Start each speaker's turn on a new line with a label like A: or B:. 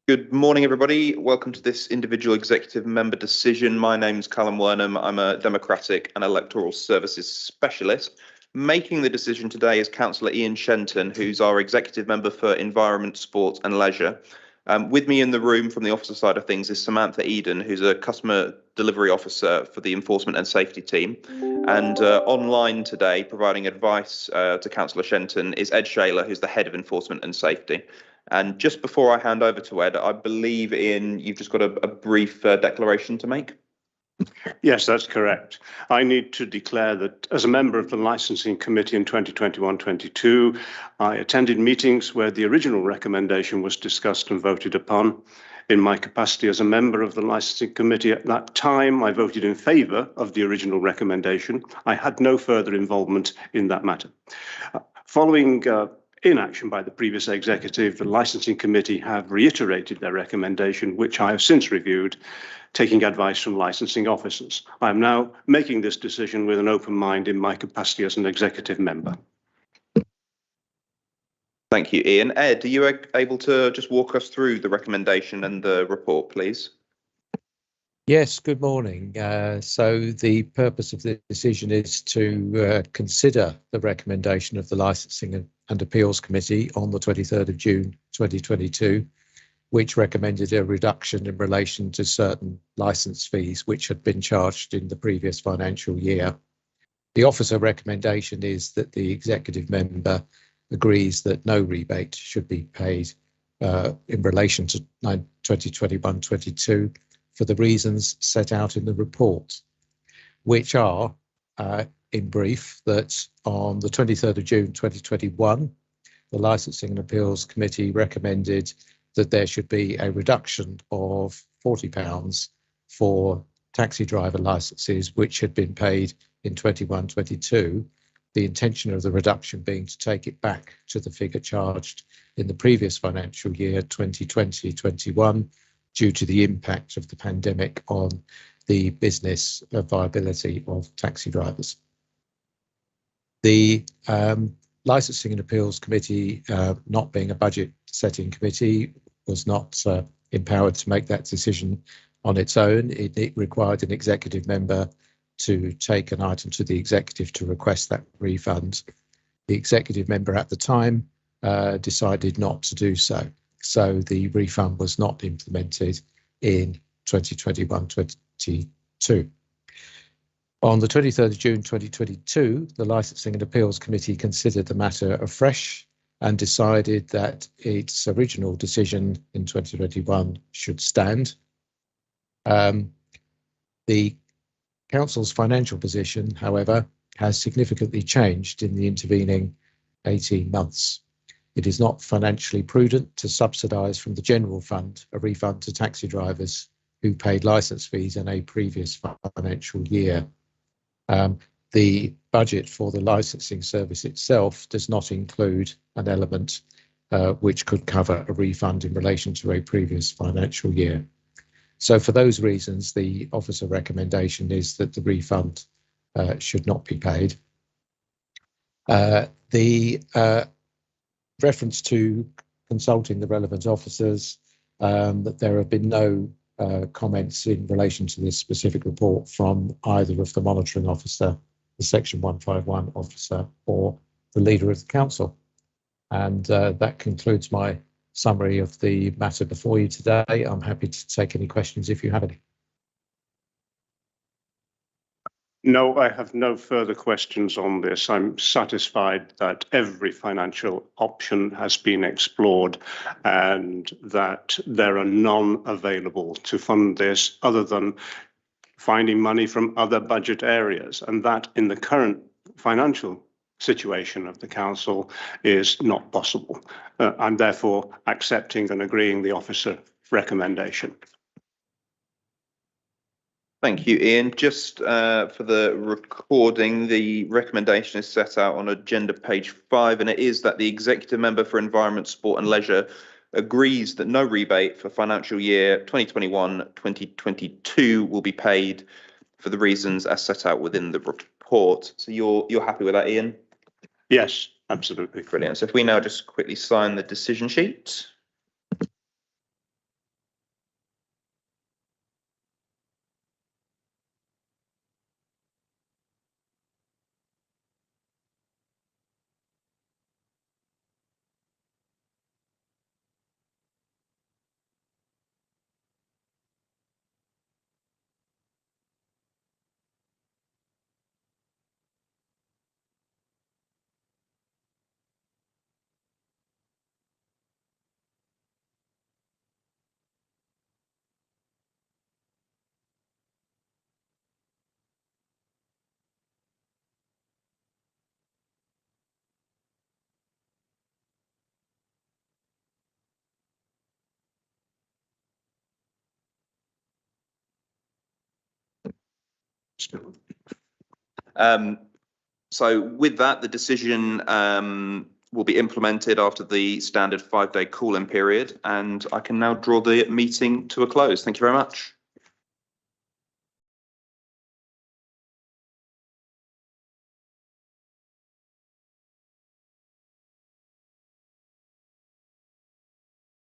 A: Good morning, everybody. Welcome to this individual executive member decision. My name's Callum Wernham. I'm a Democratic and Electoral Services Specialist. Making the decision today is Councillor Ian Shenton, who's our executive member for Environment, Sport and Leisure. With me in the room from the officer side of things is Samantha Eden, who's a customer delivery officer for the enforcement and safety team. And online today, providing advice to Councillor Shenton, is Ed Shaler, who's the head of enforcement and safety. And just before I hand over to Ed, I believe you've just got a brief declaration to make.
B: Yes, that's correct. I need to declare that as a member of the Licensing Committee in 2021-22, I attended meetings where the original recommendation was discussed and voted upon. In my capacity as a member of the Licensing Committee at that time, I voted in favour of the original recommendation. I had no further involvement in that matter. Following inaction by the previous executive, the Licensing Committee have reiterated their recommendation, which I have since reviewed, taking advice from licensing officers. I am now making this decision with an open mind in my capacity as an executive member.
A: Thank you, Ian. Ed, are you able to just walk us through the recommendation and the report, please?
C: Yes, good morning. So the purpose of the decision is to consider the recommendation of the Licensing and Appeals Committee on the 23rd of June 2022, which recommended a reduction in relation to certain licence fees which had been charged in the previous financial year. The officer recommendation is that the executive member agrees that no rebate should be paid in relation to 2021-22 for the reasons set out in the report, which are, in brief, that on the 23rd of June 2021, the Licensing and Appeals Committee recommended that there should be a reduction of £40 for taxi driver licences which had been paid in 21-22, the intention of the reduction being to take it back to the figure charged in the previous financial year, 2020-21, due to the impact of the pandemic on the business viability of taxi drivers. The Licensing and Appeals Committee, not being a budget setting committee, was not empowered to make that decision on its own. It required an executive member to take an item to the executive to request that refund. The executive member at the time decided not to do so. So the refund was not implemented in 2021-22. On the 23rd of June 2022, the Licensing and Appeals Committee considered the matter afresh and decided that its original decision in 2021 should stand. The Council's financial position, however, has significantly changed in the intervening 18 months. It is not financially prudent to subsidise from the general fund a refund to taxi drivers who paid licence fees in a previous financial year. The budget for the licensing service itself does not include an element which could cover a refund in relation to a previous financial year. So for those reasons, the officer recommendation is that the refund should not be paid. The reference to consulting the relevant officers, that there have been no comments in relation to this specific report from either of the monitoring officer, the Section 151 officer, or the leader of the council. And that concludes my summary of the matter before you today. I'm happy to take any questions if you have any.
B: No, I have no further questions on this. I'm satisfied that every financial option has been explored and that there are none available to fund this other than finding money from other budget areas, and that in the current financial situation of the council is not possible. I'm therefore accepting and agreeing the officer recommendation.
A: Thank you, Ian. Just for the recording, the recommendation is set out on agenda page 5, and it is that the executive member for Environment, Sport and Leisure agrees that no rebate for financial year 2021-2022 will be paid for the reasons as set out within the report. So you're happy with that, Ian?
B: Yes, absolutely.
A: Brilliant. So if we now just quickly sign the decision sheet. So with that, the decision will be implemented after the standard 5-day cooling period, and I can now draw the meeting to a close. Thank you very much.